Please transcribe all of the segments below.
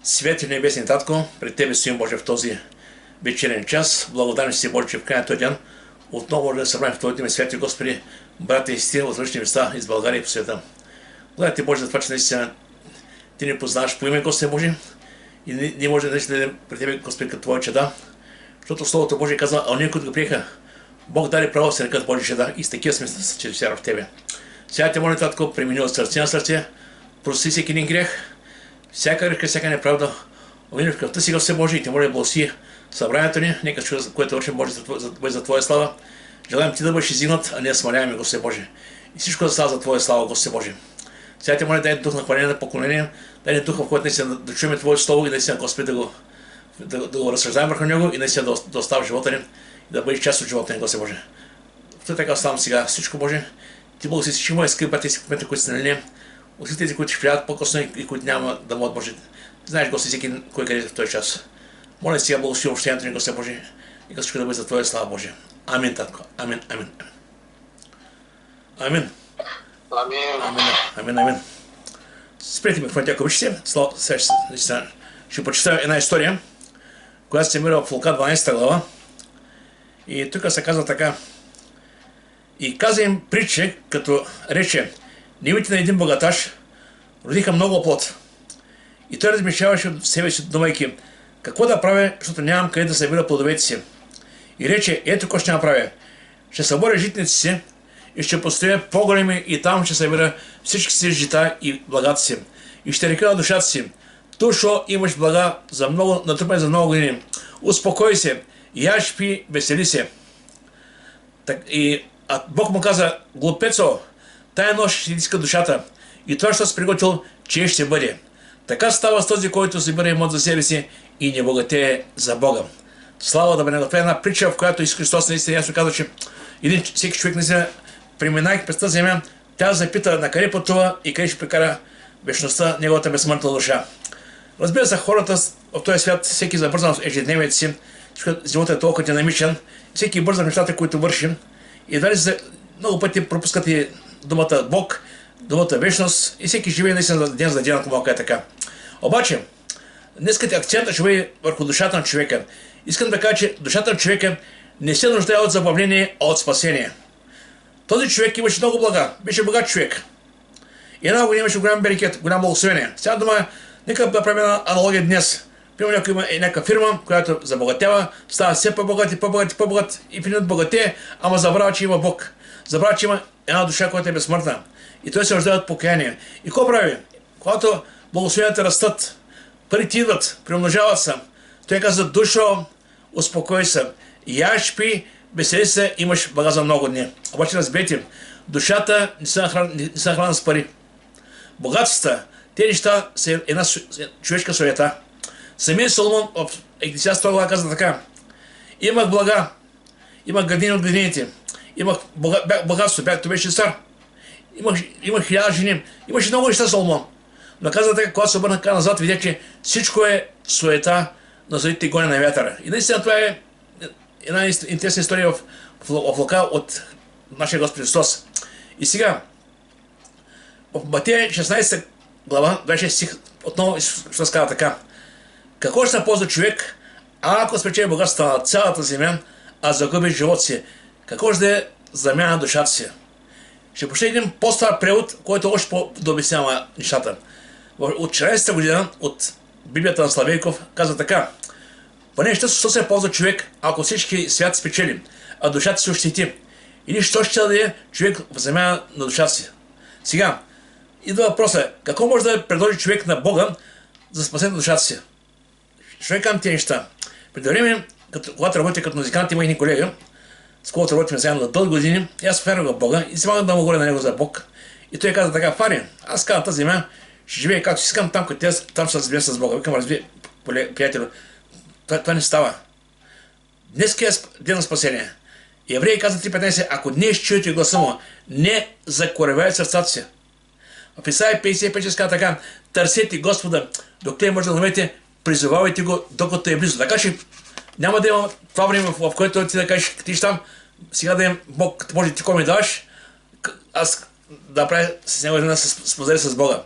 Свети небесни Татко, пред Тебе стоим, Боже, в този вечерен час. Благодарен си, Боже, че в края този ден отново да събраме в Твоите име, Свети Господи, брата и сестри от различни места из България и по света. Благодаря Ти, Боже, за това, че наистина Ти не познаваш по име, Господи Боже, и ние може да дадем пред Тебе, Господи, като Твоя чеда, защото Словото Божие казва, а ние, които го приеха, Бог даде право се рекат Божие чеда и с такива смисъл, че вяра в Тебе. Сега Те моля, Татко, премини от сърце на сърце, прости всеки един грех, всяка греха, всяка неправда, увини в кръвта си, Господи Божие, и Те моля, благослови събранието ни, нека чуя, което вършим, Боже, за Твоя слава. Желаем Ти да бъдеш издигнат, а не да смаляваме, Господи Боже. И всичко да става за Твоя слава, Господи Боже. Сега Те моля, дай дух на хваление, на поклонение, дай дух, в който наистина да чуем Твоето слово и наистина, Господи, да го разсъждаем върху него и наистина да остава в живота ни и да бъде част от живота ни, Господи Боже. Той така оставам сега всичко, Боже. Ти благослови всички мои скъпи брати и сестри, които са на линия, от тези, които ще влязат по-късно и които няма да могат, Боже. Знаеш, Господи, всеки кой къде е в този час. Моля сега, благослови общението ни, Господи Боже, и всичко да бъде за Твоя слава, Боже. Амин, Татко. Амин, амин. Амин. Амин. Спрете ме в момента, ако обичате. Ще прочета една история, която се намира в Лука 12 глава. И тук се казва така. И каза им притча, като рече, невите на един богаташ родиха много плод. И той размишляваше в себе си, думайки, какво да правя, защото нямам къде да събира плодовете си. И рече, ето какво ще направя. Ще съборя житници си и ще построя по-големи и там ще събира всички си жита и благата си. И ще река на душата си, душо, имаш блага за много, натрупани за много години. Успокой се, яж, пи, весели се. А Бог му каза, глупецо, тая нощ ще иска душата и това ще се приготвил, че ще бъде. Така става с този, който събира имот за себе си и не богатее за Бога. Слава да бъде. Това е една притча, в която Исус Христос наистина ясно казва, че всеки човек наистина, преминайки през тази земя, тя запита на къде пътува и къде ще прекара вечността, неговата безсмъртна душа. Разбира се, хората в този свят, всеки забързан в ежедневието си, животът е толкова динамичен, всеки бърза нещата, които вършим, и дали се много пъти пропускат и думата Бог, думата вечност, и всеки живее наистина ден за ден, ако малко е така. Обаче, днес акцентът ще бъде върху душата на човека. Искам да кажа, че душата на човека не се нуждае от забавление, а от спасение. Този човек имаше много блага, беше богат човек. И една година имаше голям берекет, голям благословение. Сега дума, нека да правим една аналогия днес. Примерно някой има някаква фирма, която забогатява, става все по-богат и при богатее, ама забравя, че има Бог. Забравя, че има една душа, която е безсмъртна. И той се нуждае от покаяние. И какво прави? Когато благословенията растат, парите идват, примножават се, той каза, душо, успокой се, яж, пи, весели се, имаш блага за много дни. Обаче разберете, душата не се нахрана с пари. Богатствата, тези неща са една човешка суета. Самият Соломон в Екклесиаст глава каза така, имах блага, имах градини от градините, имах богатство, той беше цар, имах 1000 жени, имаше много неща Соломон. Но каза така, когато се обърна назад, видя, че всичко е суета на злите гони на вятъра. И наистина това е една интересна история в Лука от нашия Господ Христос. И сега, в Матея 16 глава, 26 стих, отново ще се казва така. Какво ще се ползва човек, ако спечели богатство на цялата земя, а загуби живот си? Какво ще е замяна на душата си? Ще почне един по-стар превод, който още по-дообяснява нещата. От 14-та година от Библията на Славейков казва така. Поне що се ползва човек, ако всички свят спечели, а душата си ощети? Или що ще даде човек в замяна на душата си? Сега, идва въпроса, какво може да предложи човек на Бога за спасение на душата си? Ще казвам тези неща. Преди време, когато работя като музикант, има един колега, с когото работим заедно на дълги години, и аз вярвам в Бога и се мога да му говоря на него за Бог. И той каза така, Фари, аз казвам тази земя, ще живея както си искам, там ще се разбия с Бога. Викам, разби, приятел, това не става. Днес е ден на спасение. Евреи каза 3.15, ако днес чуете гласа му, не закоревайте сърцата си. В Исаия 55 казва така, търсете Господа, докато може да намерите, призовавайте го, докато е близо. Така че няма да има това време, в което ти да кажеш, ти ще там, сега да им Бог, може ти кой ми даваш, аз да правя с него да се споделя с Бога.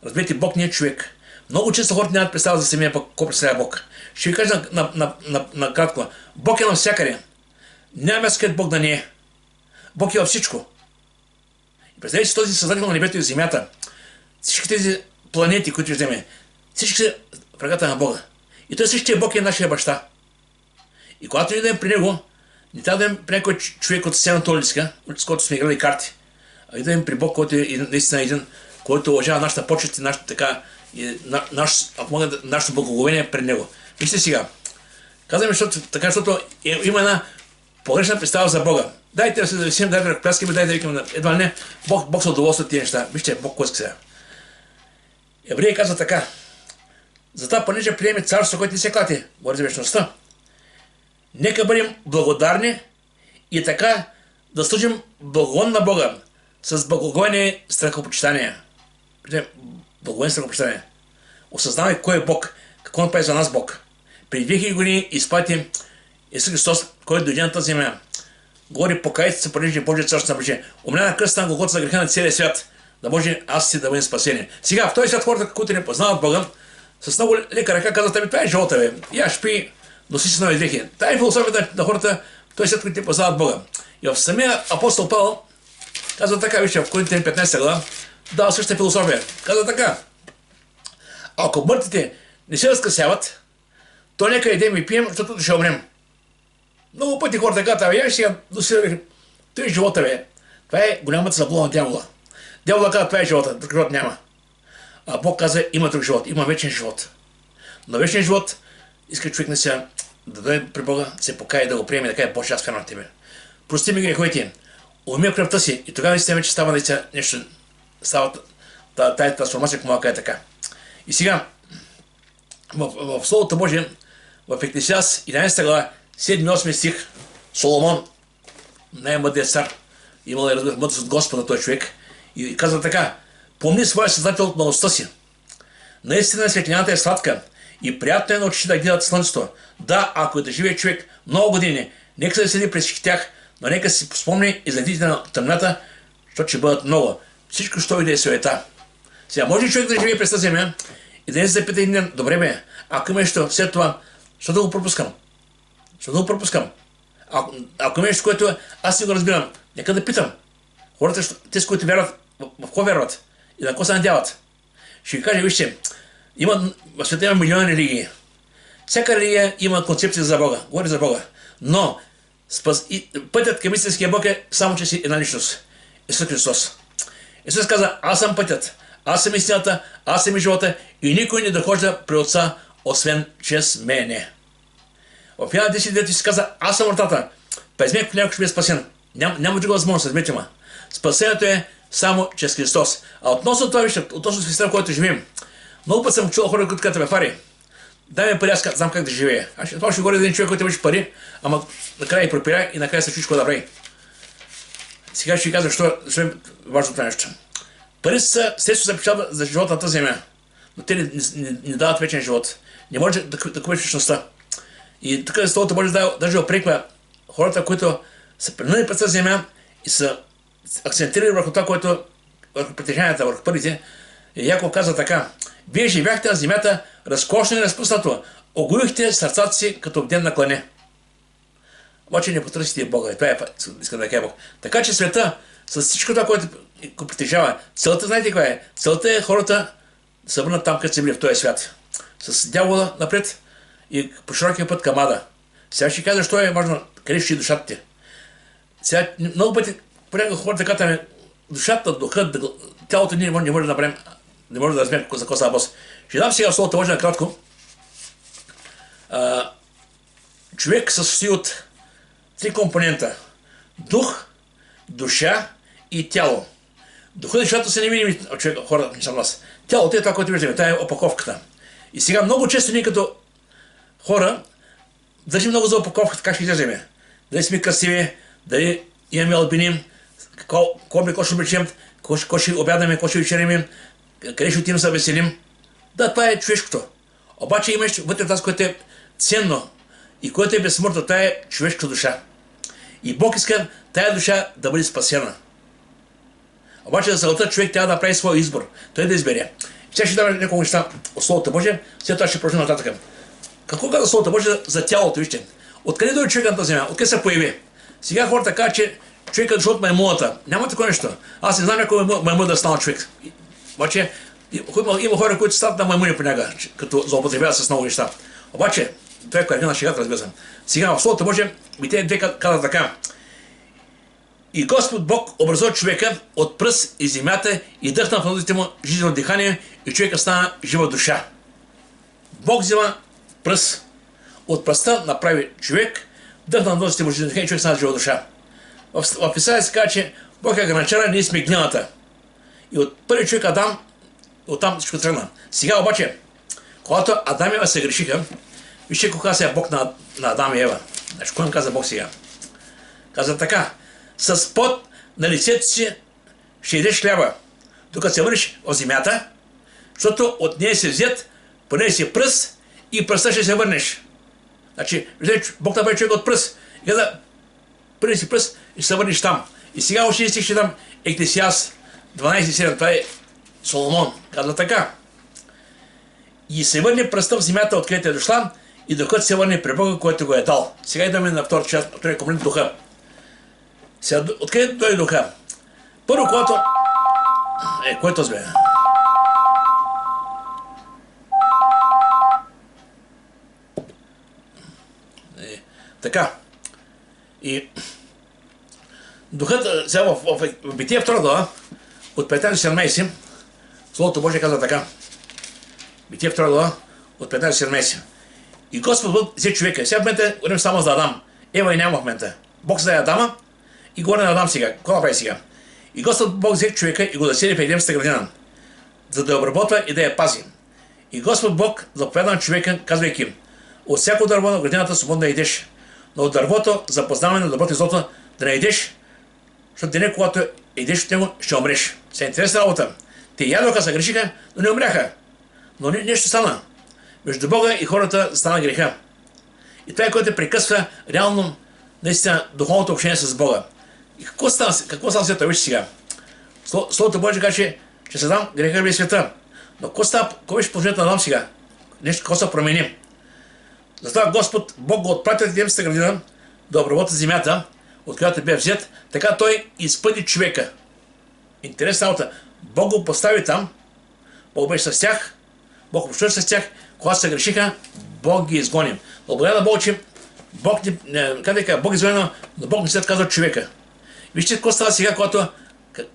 Разберете, Бог не е човек. Много често хората нямат представа за самия Бог, какво представлява Бог. Ще ви кажа накратко. Бог е навсякъде. Няма място, където Бог да не е. Бог е във всичко. И представете си този създател на небето и земята. Всички тези планети, които виждаме, всички са в ръката на Бога. И той същия Бог е нашия баща. И когато ние идем при него, не трябва да идем при някой човек от сцената улицка, с който сме играли карти, а идем при Бог, който е наистина един, който уважава нашата почет и нашата така, нашето благоговение пред него. Вижте сега. Казваме, защото има една погрешна представа за Бога. Дайте да се зависим, дайте да пляскаме, дайте да викаме, едва не, Бог се удоволства тези неща. Вижте, Бог кой иска сега. Евреи казва така. Затова, понеже приеме царство, което не се клати, говори за вечността, нека бъдем благодарни и така да служим благоволно на Бога с благоговение страхопочитание. Благоговение страхопочитание. Осъзнавай кой е Бог, какво направи за нас Бог. Преди 2000 години изпрати Исус Христос, който дойде на тази земя. Говори, покайте се, понеже Божие царство наближи. Умря на кръста на Голгота за греха на целия свят, да може аз си да бъдем спасени. Сега, в този свят хората, които не познават Бога, с много лека ръка казват, това е живота, бе. Я шпи, носи си нови дрехи. Тая е философията на хората, в този свят, които не познават Бога. И в самия апостол Павел казва така, вижте, в Коринтияни 15 глава, дава същата философия. Казва така. Ако мъртвите не се разкъсяват, то нека идем и пием, защото ще умрем. Много пъти хората казват, я сега досирах, това е живота, бе. Това е голямата заблуда на дявола. Дявола казва, това е живота, друг живот няма. А Бог каза, има друг живот, има вечен живот. Но вечен живот иска човек да се да даде при Бога, да се покае, да го приеме, да каже, Боже, аз вярвам на Тебе. Прости ми греховете, умия кръвта си и тогава наистина вече става нещо, става тая трансформация, ако мога да е така. И сега, в Словото Божие, в Екклесиаст 11 глава, 7-8 стих, Соломон, най-мъдрият цар, имал е мъдрост от Господа този човек, и казва така, помни своя Създател от младостта си. Наистина светлината е сладка и приятно е на очите да гледат слънцето. Да, ако е да живее човек много години, нека се седи през всички тях, но нека си спомни и следите на тъмната, защото ще бъдат много. Всичко, що и да е суета. Сега, може ли човек да живее през тази земя и да не се запита един ден, добре бе, ако има нещо след това, що да го пропускам? Що да го пропускам? Ако има нещо, което аз не го разбирам, нека да питам. Хората, те с които вярват, в какво вярват и на какво се надяват. Ще ви кажа, вижте, в света има милиони религии. Всяка религия има концепция за Бога, говори за Бога. Но пътят към истинския Бог е само че си една личност. Исус Христос. Исус каза, аз съм пътят, аз съм истината, аз съм и живота и никой не дохожда при Отца, освен чрез мене. В Йоанна 10:9 си каза, аз съм вратата, през мен някой ще бъде спасен. Няма друга възможност, разберете ме. Спасението е само чрез Христос. А относно това, вижте, относно Христа, в който живеем, много път съм чул хора, които казват, Фари, дай ми пари, аз знам как да живея. Аз ще говоря за един човек, който имаше пари, ама накрая и пропиря и накрая се чуеш какво да прави. Сега ще ви кажа, защо е важно това нещо. Пари са средство за печалба за живота на тази земя, но те не дават вечен живот. Не може да купиш вечността. И тук Словото може да даже опреква хората, които са преминали през тази земя и са акцентирали върху това, което върху притежанията, върху парите. И Яков казва така, вие живяхте на земята разкошно и разпуснато, огоихте сърцата си като в ден на клане. Обаче не потърсите Бога. И това е, искам да кажа Бог. Така че света, с всичко това, което го притежава, целта, знаете каква е? Целта е хората да се върнат там, където са били в този свят. С дявола напред и по широкия път към ада. Сега ще кажа, защо е важно, къде ще душата ти. Сега много пъти понякога хората казват, душата, духът, тялото ние не може да направим, не може да разберем за какво става въпрос. Ще дам сега Словото Божие накратко. Човек се състои от три компонента. Дух, душа и тяло. Духът и душата са невидими от човека, хората не са нас. Тялото е това, което виждаме, това е опаковката. И сега много често ние като хора държим много за опаковката, как ще излезем. Дали сме красиви, дали имаме албиним, какво ще облечем, какво ще обядаме, какво ще вечерим, къде ще отидем да се веселим. Да, това е човешкото. Обаче има нещо вътре тази, което е ценно и което е безсмъртно, това е човешка душа. И Бог иска тая душа да бъде спасена. Обаче за целта човек трябва да прави своя избор. Той да избере. Сега ще дам няколко неща от Словото Божие, след това ще продължим нататък. Какво казва Словото Божие за тялото, вижте? Откъде дойде човека на тази земя? Откъде се появи? Сега хората казват, че човекът дошъл от маймуната. Няма такова нещо. Аз не знам някой маймун да стана човек. Обаче има хора, които стават на маймуни понякога, като злоупотребяват с много неща. Обаче, това е една шегата, разбира се. Сега в Словото Божие, те две казват така. И Господ Бог образува човека от пръст и земята и дъхна в ноздрите му жизнено дихание и човека стана жива душа. Бог взема пръст. От пръста направи човек, дъхна в ноздрите му жизнено дихание и човек стана жива душа. В Писание се казва, че Бог е граначара, ние сме гнилата. И от първи човек Адам, оттам всичко тръгна. Сега обаче, когато Адам и Ева се грешиха, вижте какво каза Бог на Адам и Ева. Значи, кой им каза Бог сега? Каза така. С пот на лицето си ще идеш хляба, докато се върнеш в земята, защото от нея се взет, по нея си пръст и пръста ще се върнеш. Значи, виждате, Бог направи човек от пръст. И каза, първи си пръст и ще се върнеш там. И сега още стих ще дам Еклесиаст 12:7, това е Соломон. Казва така. И се върне пръста в земята, откъдето е дошла, и докато се върне при Бога, който го е дал. Сега идваме на втора част, втория компонент духа. Сега, откъде дойде духа? Първо, когато... кой е този бе? Така. И... Духът, сега в Битие 2 глава, от 15-17, Словото Божие казва така. Битие 2 глава, от 15-17. И Господ Бог взе човека. Сега в момента говорим само за Адам. Ева и няма в момента. Бог създаде Адама и говори на Адам сега. Какво направи сега? И Господ Бог взе човека и го засели в Едемската градина, за да я обработва и да я пази. И Господ Бог заповяда на човека, казвайки: от всяко дърво на градината свободно да идеш, но от дървото за познаване на доброто и злото да не идеш, защото деня, когато идеш от него, ще умреш. Сега интересна работа. Те ядоха, се грешиха, но не умряха. Но нещо стана. Между Бога и хората стана греха. И това е, което прекъсва реално, наистина, духовното общение с Бога. И какво стана след това? Вижте сега. Словото Божие каже, че се дам греха в света. Но какво беше положението на Адам сега? Нещо, какво се промени? Затова Господ, Бог го отпрати от Едемската градина да обработи земята, от която бе взет, така той изпъди човека. Интересна работа. Бог го постави там, Бог беше с тях, Бог общува с тях, когато се грешиха, Бог ги изгони. Благодаря на Бог, че Бог изгони, но Бог не се отказва от човека. Вижте какво става сега, когато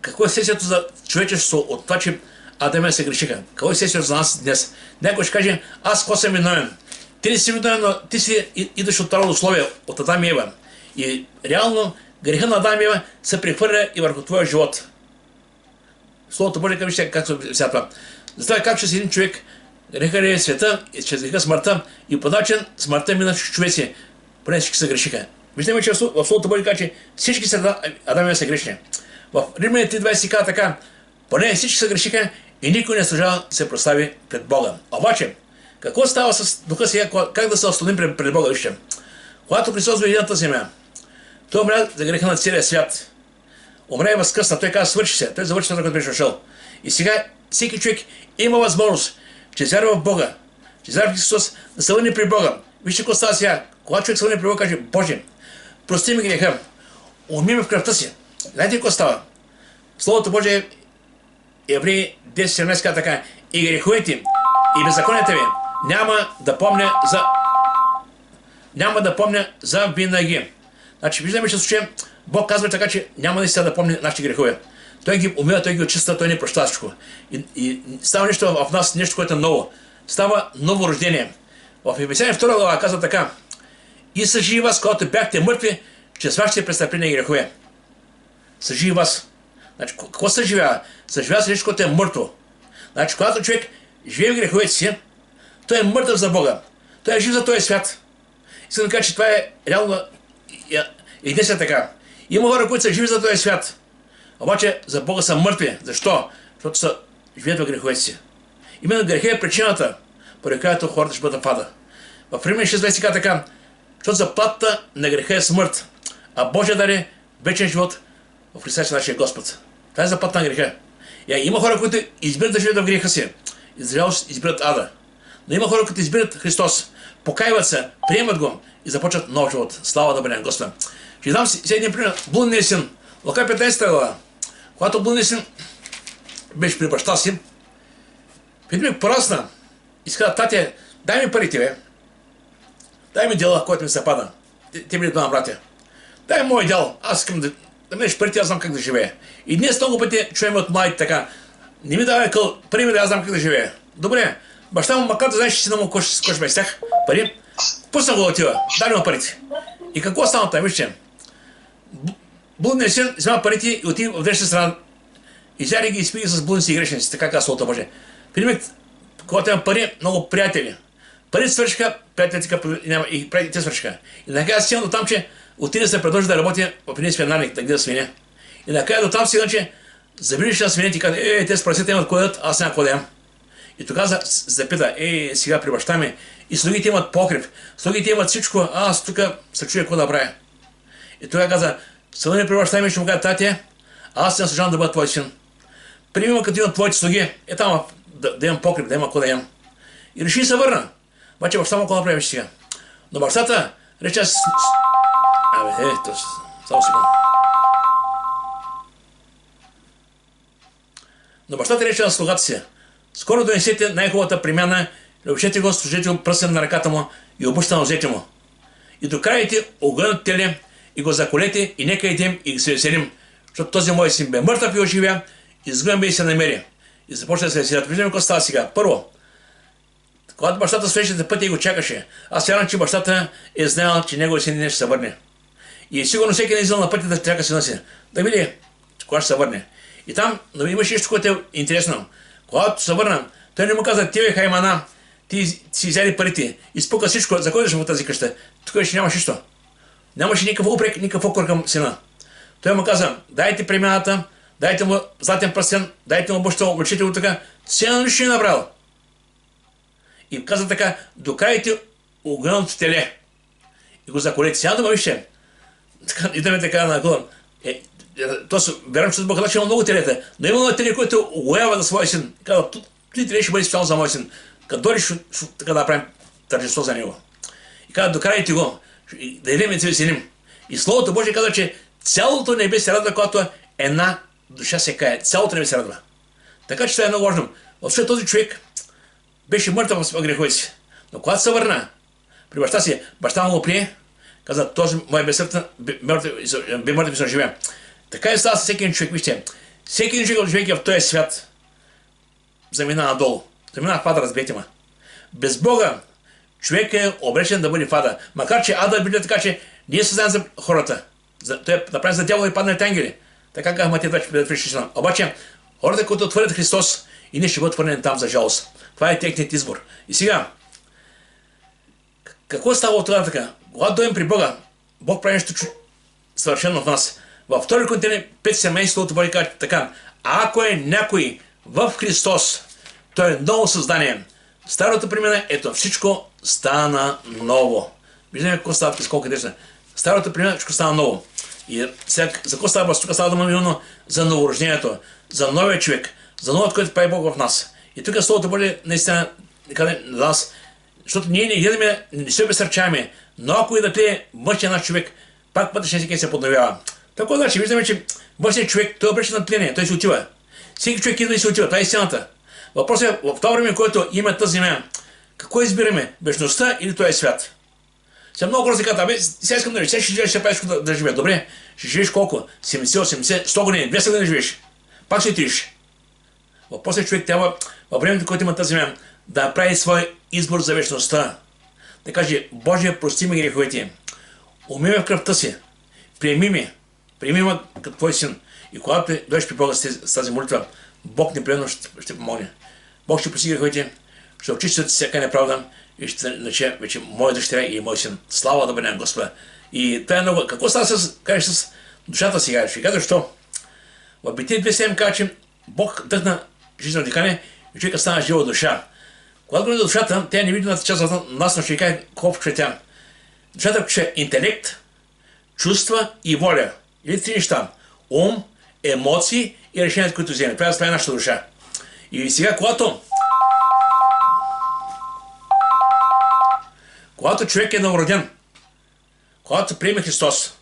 какво е сесията за човечеството от това, че Адам се грешиха. Какво е сесията за нас днес? Някой ще каже, аз какво съм виновен? Ти не си виновен, но ти си идваш от това условие, от Адам и Ева. И реално греха на Адам и Ева се прехвърля и върху твоя живот. Словото Божие вижте как се обяснява това. Затова как ще един човек греха е света, чрез греха смъртта и по начин смъртта мина всички човеци, поне всички се грешиха. Виждаме, че в Словото Божие казва, че всички са Адам и Ева са грешни. В Римляни 3:20 си казва така: поне всички се грешиха и никой не служава да се прослави пред Бога. Обаче, какво става с духа сега, как да се остановим пред Бога? Вижте. Когато Христос дойде на тази земя, той умря за греха на целия свят. Умря и възкръсна. Той каза, свърши се. Той завърши това, като беше дошъл. И сега всеки човек има възможност, че вярва в Бога, че вярва в Христос, да се върне при Бога. Вижте какво става сега. Когато човек се върне при Бога, каже: Боже, прости ми греха, уми ме в кръвта си. Знаете какво става? Словото Божие, Евреи 10:17 казва така: и греховете, и беззаконията ви няма да помня за винаги. Значи виждаме, че в случая Бог казва така, че няма наистина да помни нашите грехове. Той ги умива, той ги очиства, той не прощава всичко. И става нещо в нас, нещо, което е ново. Става ново рождение. В Ефесяни 2 глава казва така: и съживи вас, когато бяхте мъртви, чрез вашите престъпления и грехове. Съживи вас. Значи, какво съживява? Съживява се нещо, което е мъртво. Значи, когато човек живее в греховете си, той е мъртъв за Бога. Той е жив за този свят. Искам да кажа, че това е реално и днес е така. Има хора, които са живи за този свят. Обаче за Бога са мъртви. Защо? Защото са живеят в греховете си. Именно греха е причината, поради която хората ще бъдат в ада. В Римляни 6:20 казва така: защото заплатата на греха е смърт, а Божия дар е вечен живот в Христа нашия Господ. Това е заплата на греха. Има хора, които избират да живеят в греха си. и за жалост избират ада. Но има хора, които избират Христос, покаиват се, приемат го и започват нов живот. Слава да бъде на Господа. Ще дам си един пример. Блудният син. Лука 15 глава. Когато блудният син беше при баща си, Петър порасна и каза: тате, дай ми парите, бе. Дай ми дела, който ми се пада. Те били двама братя. Дай ми мой дял. Аз искам да минеш парите, аз знам как да живея. И днес много пъти чуем от младите така: не ми давай пари ми, да аз знам как да живея. Добре, баща му, макар да знаеш, че си на му кош без тях пари, пусна го да отива, дай му парите. И какво стана там? Вижте, блудният син взема парите и отива в днешна страна. Изяде ги и спи с блудници и грешници, така казва Словото Божие. Пример, когато има пари, много приятели. Парите свършиха, приятелите и приятелите свършиха. И накрая стигна до там, че отиде да се предложи да работи в един свинарник, да гледа свине. И накрая до там стигна, че забилиш на свинете и каза: те с прасета имат кодят, аз няма кодя. И тогава запита: сега при баща ми, и слугите имат покрив, слугите имат всичко, аз тук се чуя какво да правя. И тогава каза: съдъни при баща ми, ще му кажа: тате, аз не съжалявам да бъда твой син. Приеми ме, като имат твоите слуги, там да имам покрив, да има какво да ям. И реши се върна. Обаче баща му какво да прави сега. Но бащата рече: само секунда. Но бащата рече на слугата си: скоро донесете най-хубавата премяна, облечете го, сложете го пръстен на ръката му и обуща на нозете му. И докарайте огънат теле и го заколете и нека идем и се веселим, защото този мой син бе мъртъв и оживя, изгън бе и се намери. И започна да се веселят. Виждаме какво става сега. Първо, когато бащата срещате пътя и го чакаше, аз вярвам, че бащата е знаел, че неговия син не ще се върне. И сигурно всеки не излъл на пътя да чака сина си. Да види кога ще се върне. И там, но имаше нещо, което е интересно. Когато се върна, той не му каза: ти бе хаймана, ти си взели парите, изпука всичко, за кой да ще в тази къща? Тук ще нямаш нищо. Нямаше никакъв упрек, никакъв окор към сина. Той му каза: дайте премяната, дайте му златен пръстен, дайте му баща, облечете го така. Сина нищо не е направил. И каза така: докарайте огънното теле и го заколете. Сега да ме вижте. Идаме така на главан. Верам, че Бог има много телета, но има на теле, което уява за своя син. Казва: ти теле ще бъде специално за мой син. Като дори ще така да правим тържество за него. И казва: докарайте го, да идем и се веселим. И Словото Божие казва, че цялото небе се радва, когато една душа се кае. Цялото небе се радва. Така че това е много важно. Въобще този човек беше мъртъв в греховете си. Но когато се върна при баща си, баща му го прие, каза: този мой безсъртен бе мъртъв и се оживя. Така и става с всеки един човек. Вижте, всеки един човек е в този свят замина надолу. Замина в ада, разбейте ма. Без Бога човек е обречен да бъде в ада. Макар че ада биде така, че ние се знаем за хората. Той е направен за дявола и падналите ангели. Така казва Матей 25:6. Обаче хората, които отвърнат Христос, и ние ще бъдат върнени там за жалост. Това е техният избор. И сега, какво става от това така? Когато дойдем при Бога, Бог прави нещо съвършено в нас. Във 2 Коринтияни 5:17 Словото Божие казва така: ако е някой в Христос, той е ново създание. Старото премина, ето всичко стана ново. Виждаме какво става, колко е десна. Старото премина, всичко стана ново. И сега, за какво става? Тук става дума именно за новорождението, за новия човек, за новото, което прави Бог в нас. И тук Словото Божие наистина къде на нас, защото ние не гледаме, не се обесърчаваме, но ако и да тлее външния наш човек, пак вътрешния си се подновява. Така значи, виждаме, че външният човек, той обръща на тление, той се отива. Всеки човек идва и се отива, това е истината. Въпросът е, в това време, в което има тази земя, какво избираме? Вечността или този свят? Сега много хора се казват: сега искам да живееш, сега ще живееш, ще правиш да живееш. Добре, ще живееш колко? 70, 80, 100 години, 200 години живееш. Пак ще отидеш. Въпросът е, човек трябва във времето, което има тази земя, да прави свой избор за вечността. Да каже: Боже, прости ми греховете, умий ме в кръвта си, приеми ме като твой син. И когато дойдеш при Бога с тази молитва, Бог непременно ще помогне. Бог ще прости греховете, ще очисти от всяка неправда и ще нарече вече моя дъщеря и мой син. Слава да бъде на Господа. И това е много. Какво става с душата сега? Ще кажа защо. В Битие 2:7 казва, че Бог дъхна жизнено дихание и човека стана жива душа. Когато говорим за душата, тя е невидимата част от нас, но ще кажа колко ще тя. Душата е интелект, чувства и воля. Или три неща: ум, емоции и решението, които вземе. Това е нашата душа. И сега, когато Когато човек е новороден, когато приеме Христос,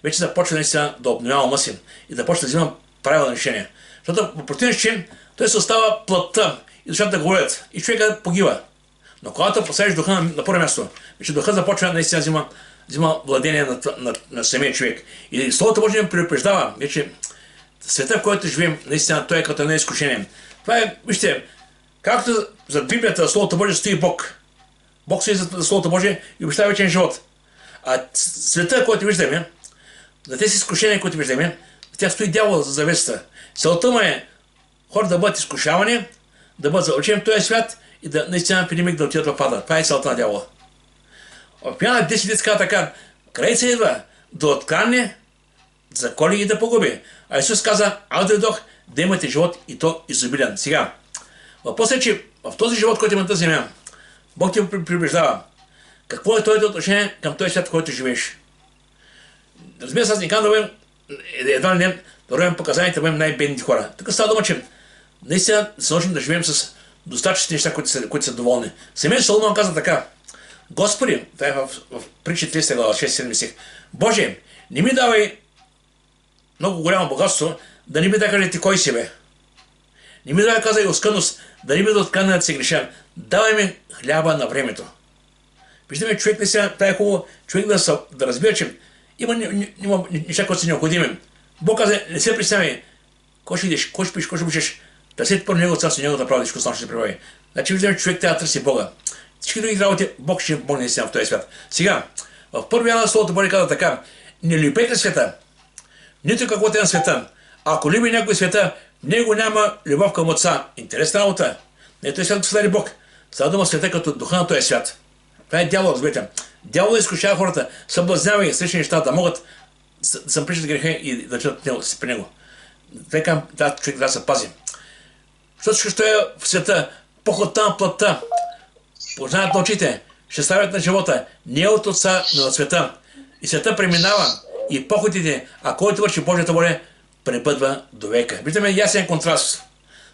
вече започва наистина да обновява ума си и да почне да взима правилни решения. Защото по противен начин той се остава плътта и душата да говорят. И човека погива. Но когато посадиш духа на първо място, вече духа започва наистина взима владение на самия човек. И Словото Божие ни предупреждава, вече света, в който живеем, наистина той е като едно изкушение. Това е, вижте, както зад Библията, за Словото Божие стои Бог. Бог стои за Словото Божие и обещава вечен живот. А света, който виждаме, за тези изкушения, които виждаме, тя стои дявол за завесата. Целта му е хора да бъдат изкушавани, да бъдат заучени в този свят и да наистина в един миг да отидат в ада. Това е целта на дявола. В Йоанна 10 казва така: крайца идва да открадне, да заколи и да погуби. А Исус каза: аз дойдох да имате живот и то изобилен. Сега, въпросът е, че в този живот, който има на тази земя, Бог ти прибеждава. Какво е твоето отношение към този свят, в който живееш? Разбира се, аз не казвам да бъдем едва ли не да ровим показания, да бъдем най-бедните хора. Тук става дума, че наистина се научим да живеем с достатъчни неща, които са доволни. Семейен Соломон каза така: Господи, това е в притчи 30 глава, 6-7 стих: Боже, не ми давай много голямо богатство, да не ми да кажете кой си бе. Не ми давай, каза, и оскъдност, да не ми да откъдна да се греша. Давай ми хляба на времето. Виждаме, човек не сега, това е хубаво, човек да разбира, че има неща, които са необходими. Бог каза: не се представи, кой ще идеш, кой ще пиш, кой ще обучеш, търсете първо Него царство и Неговата правда, всичко останало ще се прибави. Значи виждаме, човек трябва да търси Бога. Всички други работи, Бог ще помогне наистина в този свят. Сега, в първи Йоанна Словото Божие каза така: не любете света, нито каквото е на света. Ако люби някой света, в него няма любов към Отца. Интересна работа. Не, той свят създаде Бог. Става дума света като духа на този свят. Това е дявол, разбирате. Дявол изкушава хората, съблазнява и срещу неща, да могат да се причат греха и да чуят при него. Така, човек трябва да се пази. Защото ще е в света, похотта на плътта, познават на очите, ще ставят на живота, не от Отца, но от света. И света преминава, и похотите, а който върши Божията воля, препътва до века. Виждаме ясен контраст.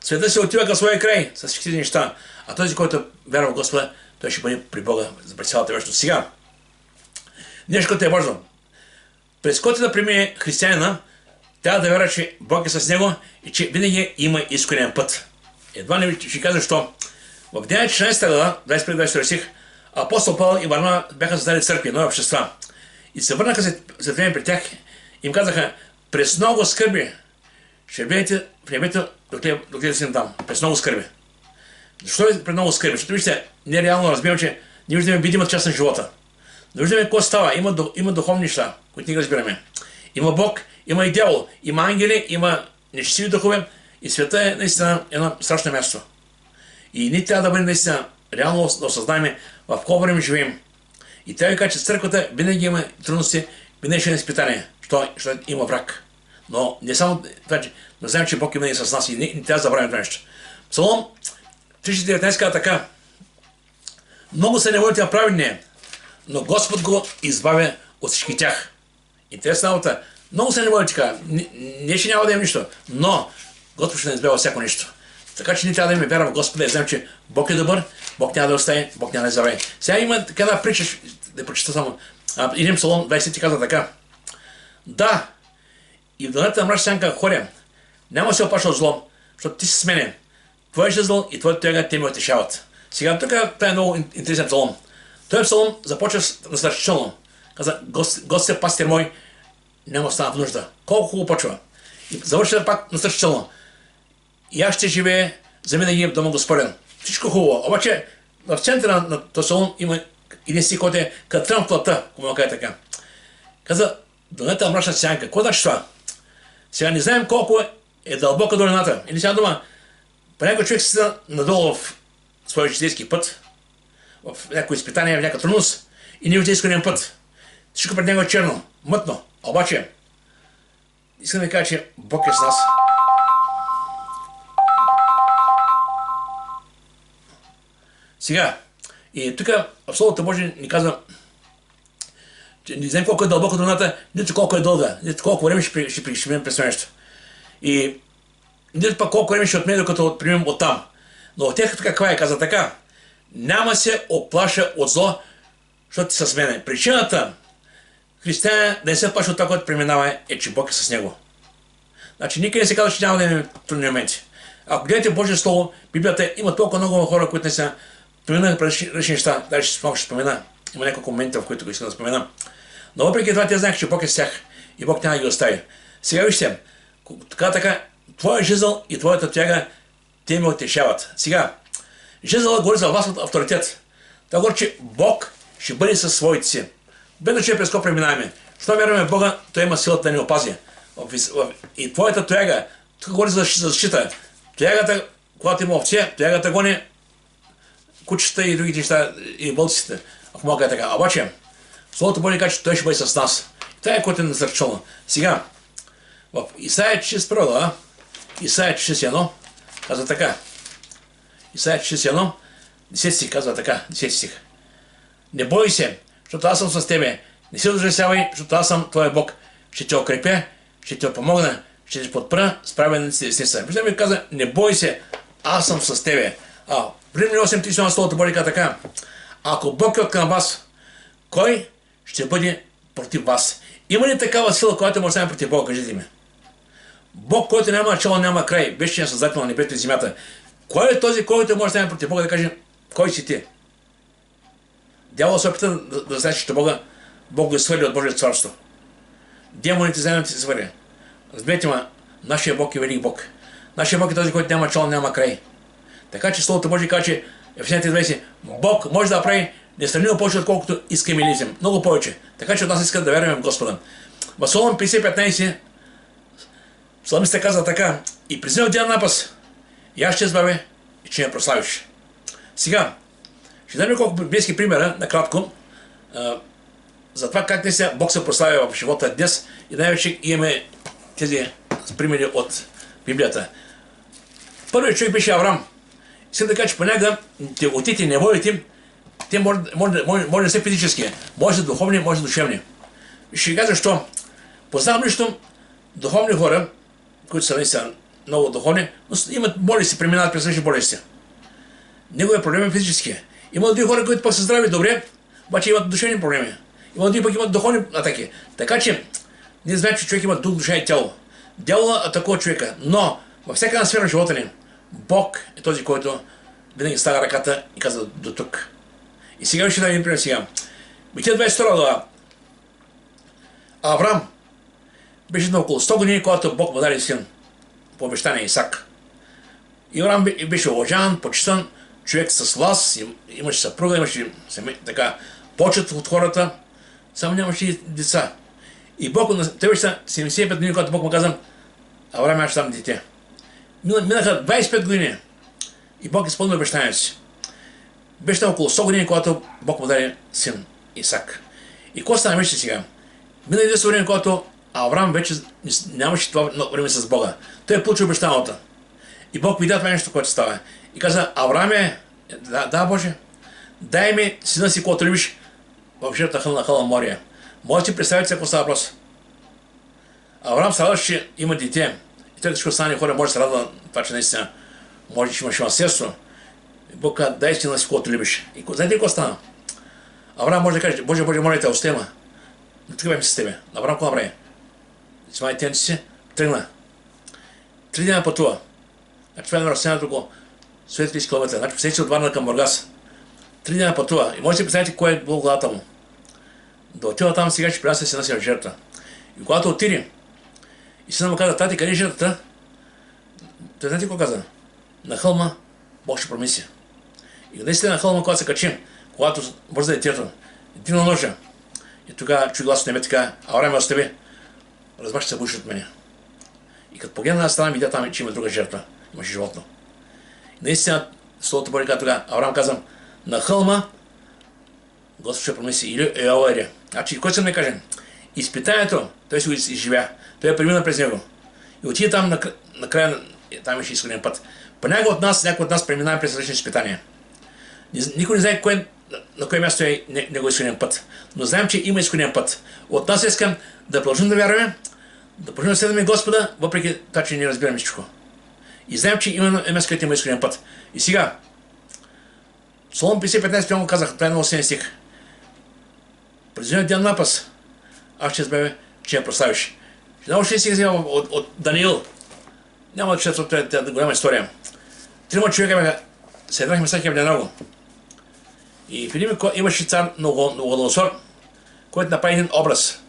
Света се отива към своя край с всички неща, а този, който вярва в Господа, той ще бъде при Бога за през цялата вечност. Сега, нещо, което е важно. През който да премине християнина, трябва да вярва, че Бог е с него и че винаги има искрен път. Едва не ще кажа защо. В Деяния 14 глава, 21-22 стих, апостол Павел и Варнава бяха създали църкви, нови общества. И се върнаха след време при тях и им казаха: през много скърби ще бъдете в небето, докъде си там. През много скърби. Защо е пред много скърби? Защото вижте, нереално разбирам, че не виждаме видимата част на живота. Не виждаме какво става. Има духовни неща, които ние разбираме. Има Бог, има и дявол, има ангели, има нещастиви духове и света е наистина едно страшно място. И ние трябва да бъдем наистина реално да осъзнаем в какво време живеем. И трябва да кажа, че църквата винаги има трудности, винаги ще е изпитание, защото има враг. Но не само това, че да знаем, че Бог е винаги с нас и не трябва да забравим това нещо. Псалом 319 казва така: много са неволите на праведния, но Господ го избавя от всички тях. Интересна работа. Много са неволите така. Ние ще няма да имам нищо, но Господ ще не избавя всяко нещо. Така че ние трябва да имаме вяра в Господа и знаем, че Бог е добър, Бог няма да остави, Бог няма да забрави. Сега има така една притча, да прочита само. Един Псалом 20 казва така: да, и в дълната на мрачна сянка ходя, няма се опашва от злом, защото ти си с мене. Твоя жезл и твоята тояга те ме утешават. Сега тук това е много интересен псалом. Той псалом започва насърчително. Каза: Господи, пастир мой, няма стана в нужда. Колко хубаво почва. И завършва пак насърчително: и аз ще живее за винаги в дома Господен. Всичко хубаво. Обаче в центъра на този псалом има един стих, който е като трън в плътта, ако му кажа така. Каза: дълната мрачна сянка. Какво значи това? Сега не знаем колко е дълбока долината. Или сега дума, понякога човек си надолу в своя житейски път, в някакво изпитание, в някаква трудност и не вижда искрен път. Всичко пред него е черно, мътно. Обаче, искам да ви кажа, че Бог е с нас. Сега, и тук в Словото Божие ни казва, че не знаем колко е дълбоко долината, нито колко е дълга, нито колко време ще преминем през нещо. И нито пък колко време ще отмине, докато преминем оттам. Но от тях каква е? Каза така: няма се оплаша от зло, защото ти с мене. Причината християни да не се плаши от това, което преминава, е, че Бог е с него. Значи никъде не се казва, че няма да имаме трудни моменти. Ако гледате Божие Слово, Библията има толкова много хора, които не са преминаха през различни неща. Даже ще спомена. Има няколко момента, в които искам да спомена. Но въпреки това, те знаеха, че Бог е с тях и Бог няма да ги остави. Сега вижте, така, твоя жезъл и твоята тяга, те ме утешават. Сега, жезълът говори за вас от авторитет. Това говори, че Бог ще бъде със своите си. Бедно, че през какво преминаваме. Що вярваме в Бога, Той има силата да ни опази. И твоята тояга, тук говори за защита. Тоягата, когато има овце, тоягата гони кучета и другите неща, и вълците, ако мога да така. Обаче, Словото Божие казва, че Той ще бъде с нас. Това е което е насърчено. Сега, в Исаия 41 глава, Исаия 41 казва така. Исаия 41, 10 стих казва така, 10 стих. Не бой се, защото аз съм с тебе. Не се ужасявай, защото аз съм твой Бог. Ще те укрепя, ще те помогна, ще те подпра с праведната си десница. Виждаме ми каза, не бой се, аз съм с тебе. В Римляни 8:31 Словото Божие казва така. Ако Бог е към вас, кой ще бъде против вас? Има ли такава сила, която може да стане против Бога? Кажете ми. Бог, който няма начало, няма край, вечният създател на небето и земята. Кой е този, който може да стане против Бога, да каже, кой си ти? Дявол се опита да знае, че Бог го свърли от Божието царство. Демоните заедно се свърли. Разберете ме, нашия Бог е велик Бог. Нашия Бог е този, който няма начало, няма край. Така че Словото Божие казва, че Ефесяните 20, Бог може да направи несравнимо повече, отколкото искаме или лизим. Много повече. Така че от нас искат да вярваме в Господа. В Псалом 50:15 псалмистът казва така: и признай от ден напас, и аз ще избавя и ще ме прославиш. Сега, ще дам няколко библейски примера, накратко, за това как не Бог се прославя в живота днес и най-вече имаме тези примери от Библията. Първият човек беше Авраам. Искам да кажа, че понякога отите неволите, те може да са физически, може да духовни, може да душевни. Ще кажа защо. Познавам лично духовни хора, които са наистина много духовни, но имат болести, преминават през различни болести. Неговият проблем е физически. Има други хора, които пък са здрави добре, обаче имат душевни проблеми. Има други пък имат духовни атаки. Така че, ние знаем, че човек има дух, душа и тяло. Дявола атакува човека, но във всяка една сфера на живота ни, Бог е този, който винаги става ръката и казва до тук. И сега ще дам един пример сега. Битие 22 глава. Авраам беше на около 100 години, когато Бог му даде син по обещание Исак. И Авраам беше уважаван, почитан, човек с власт, имаше съпруга, имаше така почет от хората, само нямаше и деца. И Бог, те беше 75 години, когато Бог му каза, Авраам, аз ще дам дете. Минаха 25 години и Бог изпълни обещанието си. Беше около 100 години, когато Бог му даде син Исак. И какво стана вече сега? Мина единство време, когато Авраам вече нямаше това време с Бога. Той е получил обещаното. И Бог видя това нещо, което става. И каза, Аврааме, да, Боже, дай ми сина си, който любиш в жертва на хълна Мория. Може да си представите се, ако става въпрос. Авраам се радваше, че има дете. И той всичко останали хора може да се радва това, че наистина може да имаш наследство. И Бог каза, дай сина си, който любиш. И знаете ли какво стана? Авраам може да каже, Боже, моля те, остави ме. Не тръгваме с тебе. Авраам какво направи? Смай тенци си, тръгна. 3 дена пътува. Значи това е на разстоянието около 130 км. Значи посети от Варна към Бургас. 3 дена пътува. И може да си представите кое е било главата му. Да отива там, сега ще принася сина си в жертва. И когато отиде, и сина му каза, тати, къде е жертвата? Той знаете какво каза? На хълма Бог ще промисли. И къде сте на хълма, когато се качи, когато бърза детето, дигна ножа. И тогава чуй глас от небе така, Авраам, остави, разбрах, че се будиш от мене. И като погледна на страна, видя там, че има друга жертва. Имаше животно. И наистина, Словото Божие каза тогава, Авраам каза, на хълма Господ ще промисли или Еоерия. Значи, който съм не каже, изпитанието, той си го изживя. Той е премина през него. И отиде там накрая, там имаше изходен път. Понякога някой от нас преминава през различни изпитания. Никой не знае на кое място е него изходен път. Но знаем, че има изходен път. От нас искам да продължим да вярваме, да продължим да следваме Господа, въпреки това, че не разбираме всичко. И знаем, че има място, където има изходен път. И сега, Псалом 50:15 му казах, това е много силен стих. през един ден напас, аз ще избавя, че я прославиш. Много ще си взема от Даниил. Няма да чета от тази голяма история. 3 човека бяха, седнахме всеки много. И в един имаше цар Навуходоносор, който направи един образ.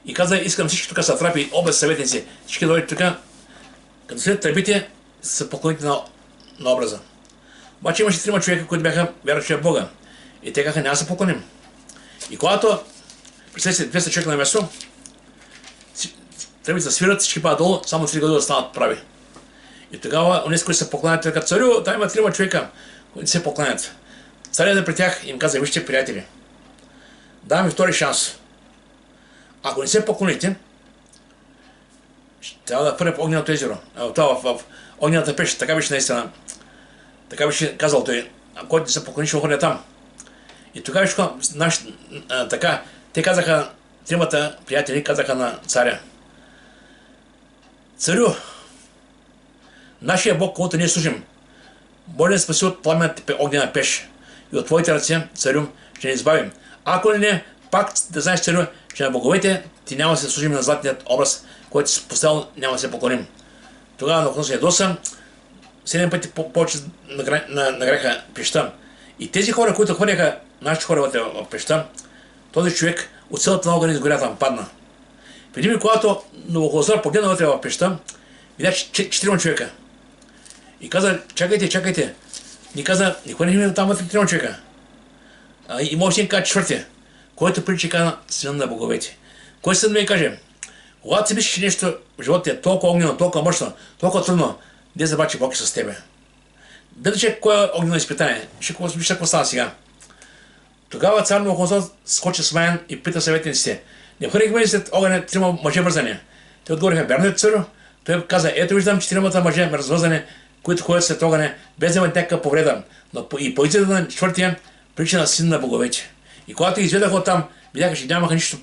И каза, искам всички тук сатрапи, област съветници, всички дойдат тук, като след тръбите, се поклоните на образа. Обаче имаше 3 човека, които бяха вярващи в Бога. И те казаха, няма да се поклоним. И когато представете 200 човека на място, тръбите да свират, всички падат долу, само 3 години да станат прави. И тогава онези, които се покланят, казват, царю, там има 3 човека, които се покланят. Царят да при тях им каза, вижте, приятели, давам ви втори шанс. Ако не се поклоните, трябва да хвърля в огненото езеро. В огнената пещ, така беше наистина. Така беше казал той, който не се поклони, ще хвърля там. И тогава така, те казаха, 3 приятели казаха на царя, царю, нашия Бог, който ние служим, може да спаси от пламенната огнена пеш и от твоите ръце, царю, ще ни избавим. Ако не, пак да знаеш, царю, че на боговете ти няма да се служим на златният образ, който си поставил, няма да се поклоним. Тогава Навуходоносор се ядоса, 7 пъти повече нагряха пеща. И тези хора, които хвърляха нашите хора в пеща, този човек от цялата на огън изгоря там, падна. Преди ми, когато Навуходоносор погледна вътре в пеща, видя 4 човека. И каза, чакайте. Ни каза, не хвърляхме там вътре 3 човека. И може да им кажа 4, който прилича каза сина на боговете. Кой сън ми каже, когато си мислиш, че нещо в живота е толкова огнено, толкова мощно, толкова трудно, де забравя, че Бог е с тебе. Да че кое е огнено изпитание? Виж какво става сега. Тогава цар Навуходоносор скочи смаян и пита съветниците, не хвърлихме ли след огъня 3 мъже вързани? Те отговориха, вярно ли, царю? Той каза, ето виждам 4 мъже развързани, които ходят след огъня, без да имат някаква повреда. Но и по изгледа на 4-тия прилича на син на боговете. И когато изведаха оттам, видяха, че нямаха нищо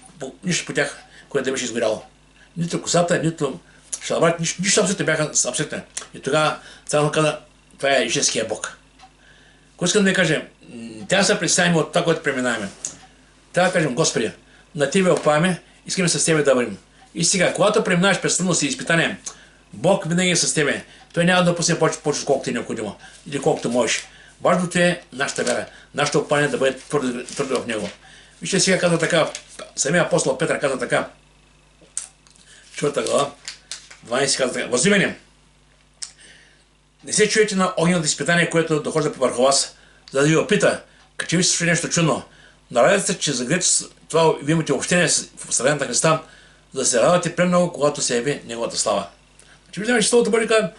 по тях, което да беше изгоряло. Нито косата, нито шалбарите, нищо абсолютно бяха абсолютно. И тогава царът каза, това е женския Бог. Кой искам да ви кажа, трябва да се представим от това, което преминаваме. Трябва да кажем, Господи, на Тебе опаваме, искаме с Тебе да бъдем. И сега, когато преминаваш през трудности и изпитания, Бог винаги е с Тебе. Той няма да допусне повече, колкото е необходимо или колкото можеш. Важното е нашата вяра, нашето опание да бъде твърдо в Него. Вижте, сега казва така, самия апостол Петър казва така, 4 глава, 12 казва така, възлюбени, не се чуете на огненото изпитание, което дохожда по върху вас, за да ви опита, като ви се случи нещо чудно. Но радвайте се, че за грето това ви имате общение в Вселената Христа, за да се радвате премного, когато се яви Неговата слава. Значи виждаме, че Словото Божие казва,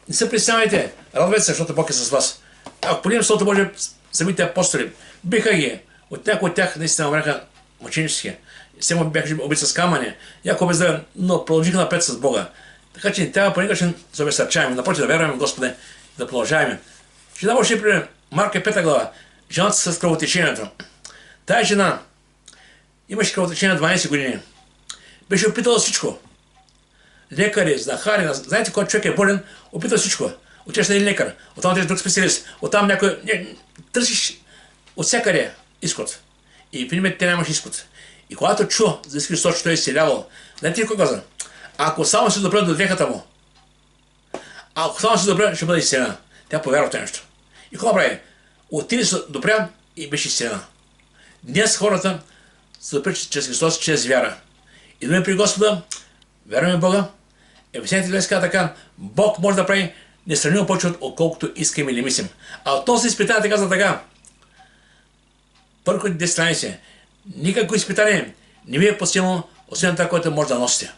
не се притеснявайте, радвайте се, защото Бог е с вас. Ако погледнем Словото Божие, самите апостоли, биха ги, от някои от тях наистина умряха мъченически. Все му бяха убити с камъни, някои бездравен, но продължиха напред с Бога. Така че не трябва по никакъв начин да обесърчаваме, напротив да вярваме в Господа, да продължаваме. Ще дам още пример. Марка 5 глава. Жената с кръвотечението. Тая жена имаше кръвотечение 12 години. Беше опитала всичко. Лекари, знахари, знаете, когато човек е болен, опитва всичко. Отиваш на един лекар, оттам отиваш друг специалист, оттам някой... Търсиш от всякъде изход. И в един те нямаш изход. И когато чу за Исус Христос, че той е изцелявал, знаете ли какво каза? Ако само се допре до дрехата му, ако само се допре, ще бъде изцелена. Тя повярва в това нещо. И какво прави? Отиде се допря и беше изцелена. Днес хората се допрят чрез Христос, чрез вяра. Идваме при Господа, вярваме в Бога. Ефесяните 2 казва така, Бог може да прави несравнимо повече, отколкото искаме или мислим. А относно изпитанията казва така, първо 10 страници, никакво изпитание не ви е посилно, освен това, което може да носите.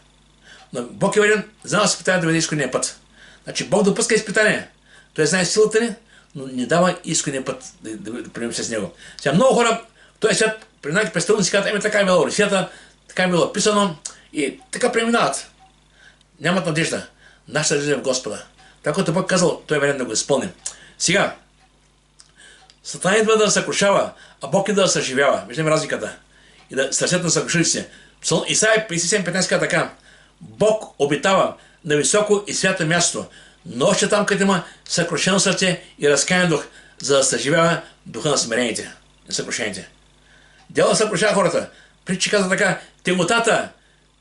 Но Бог е верен, за нас изпитание да веде изходния път. Значи Бог допуска изпитание. Той знае силата ни, но не дава изходния път да преминем с него. Сега много хора в този свят преминават през трудно си казват, така е било русията, така е било писано и така преминават. Нямат надежда. Нашата надежда е в Господа. Това, което Бог казал, той е верен да го изпълни. Сега, Сатана идва да съкрушава, а Бог идва да съживява. Виждаме разликата. И да сърцето на съкрушилите. Исаия 57:15 казва така. Бог обитава на високо и свято място, но още там, където има съкрушено сърце и разкаян дух, за да съживява духа на смирените и съкрушените. Дявола съкрушава хората. Притчи казва така, теготата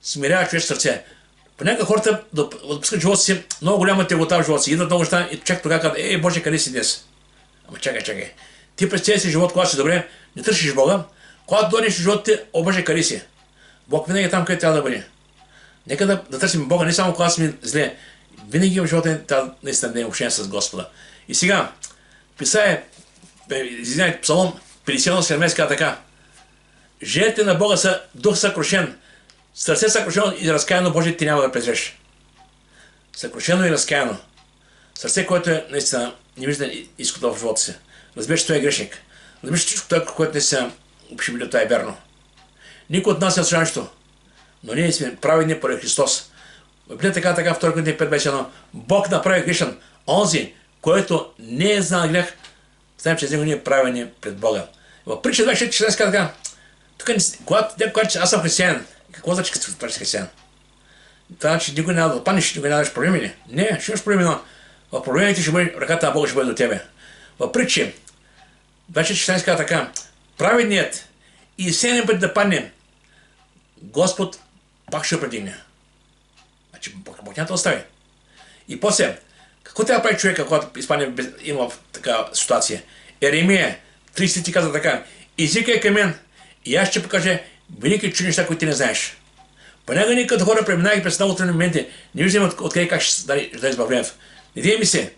смирява човешко сърце. Понякога хората отпускат живота си, много голяма тегота в живота си. Идват много неща и чак тогава казват, Боже, къде си днес? Ама чакай. Ти през целия си живот, когато си добре, не търсиш Бога. Когато дойдеш в живота ти, Боже, къде си? Бог винаги е там, където трябва да бъде. Нека да търсим Бога, не само когато сме зле. Винаги в живота трябва наистина да е общение с Господа. И сега, Псалом 51:17 казва така. Жертвите на Бога са дух съкрушен, сърце съкрушено и разкаяно, Боже, ти няма да презреш. Съкрушено и разкаяно. Сърце, което е наистина не вижда изхода в живота си. Разбираш, че той е грешник. Разбираш, че всичко това, което не са общи, това е верно. Никой от нас не е нещо, но ние сме праведни поради Христос. Библия така, 2 Коринтияни 5:21. Бог направи грешен онзи, който не е знал грех, знаем, че с него ние правени пред Бога. В притча 26 казва така, тук, когато аз съм християнин, какво значи като си християнин? Това значи никой няма да отпаднеш, никой няма да имаш проблеми ли? Не, ще имаш проблеми, но в проблемите ще бъде, ръката на Бога ще бъде до тебе. В притча 26 казва така, праведният и 7 пъти да падне, Господ пак ще предигне. Значи Бог няма да остави. И после, какво трябва да прави човека, когато има в такава ситуация? Еремия 30 ти каза така, извикай към мен и аз ще покажа велики чудни неща, които ти не знаеш. Понякога ние като хора преминавайки през много трудни моменти, не виждаме откъде как ще даде избавлението. Не дей ми се,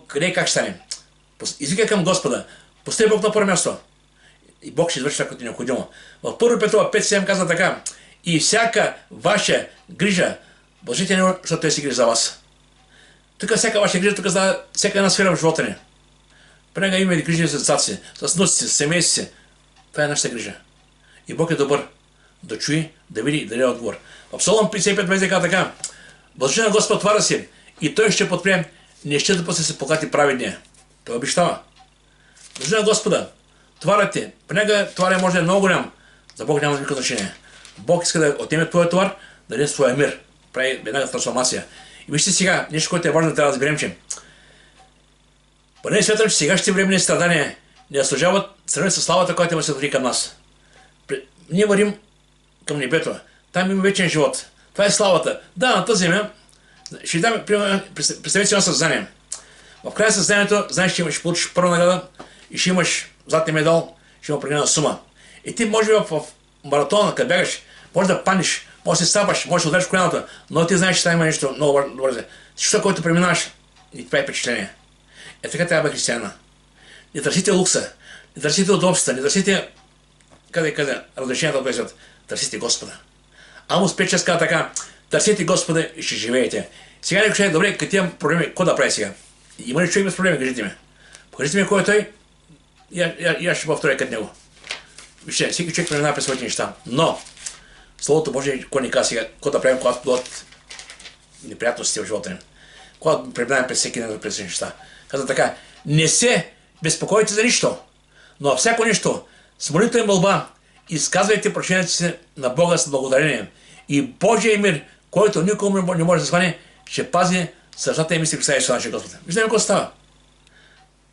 къде как ще стане. Извикай към Господа, постави Бог на първо място. И Бог ще извърши това, което е необходимо. В 1 Петрова 5:7 казва така, и всяка ваша грижа, бъжете него, защото той си грижи за вас. Тук всяка ваша грижа, тук за всяка една сфера в живота ни. Понякога имаме грижи за децата си, с внуците си, с семейството си. Това е нашата грижа. И Бог е добър да чуи, да види и да даде отговор. В Псалом 55:20 казва така, възложи на Господ твара си и той ще подпре, не ще да после се покати праведния. Той обещава. Възложи на Господа тварът ти. Понякога тварът може да е много голям. За Бог няма никакво значение. Бог иска да отнеме твоя товар, да даде своя мир. Прави веднага трансформация. И вижте сега, нещо, което е важно, трябва да разберем, че поне смятам, че сегашните временни страдания не заслужават сравнение с славата, която има се дори към нас. Ние вървим към небето. Там има вечен живот. Това е славата. Да, на тази земя, ще дам пример, представете си едно съзнание. В края на съзнанието, знаеш, че ще получиш първа награда и ще имаш златен медал, ще има определена сума. И ти може би в маратона, като бягаш, може да паниш, може да се стапаш, може да удариш коляната, но ти знаеш, че там има нещо много бързо. Всичко, което преминаваш, и това е впечатление. Така трябва да бъде християна. Не търсите лукса, не търсите удобства, не търсите къде разрешението от този свят. Търсите Господа. Амос 5:6 казва така, търсите Господа и ще живеете. Сега не кажете, добре, като имам проблеми, какво да прави сега? Има ли човек без проблеми, кажете ми. Покажете ми кой е той и аз ще повторя като него. Вижте, всеки човек преминава през своите неща, но Словото Божие, кой ни казва сега, какво да правим, когато дойдат неприятности в живота ни. Когато преминаваме през всеки ден през неща. Каза така, не се безпокойте за нищо, но всяко нещо, с молитва и молба, изказвайте прощението си на Бога с благодарение. И Божия мир, който никому не може да сване, ще пази сърцата и мисли, представящи нашия Господ. Виждаме какво става.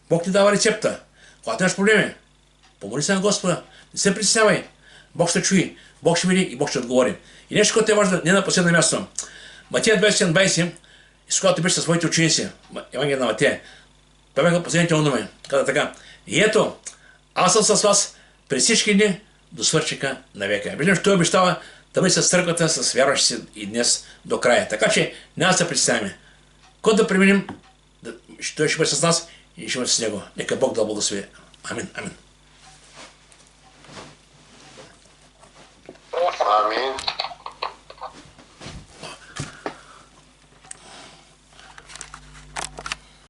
Бог ти дава рецепта. Когато имаш проблеми, помоли се на Господа, не се притеснявай. Бог ще чуи, Бог ще види и Бог ще отговори. И нещо, което е важно, не на последно място. Матея 27:20, Исус, когато беше със своите ученици, Евангелие на Матея, той бяха последните думи. Каза така, и ето, аз съм с вас през всички дни до свършека на века. Виждам, че той обещава да бъде с църквата, с вярващи и днес до края. Така че няма да се представяме. Кой да преминем, той ще бъде с нас и ще бъде с него. Нека Бог да благослови. Амин. Амин. Амин.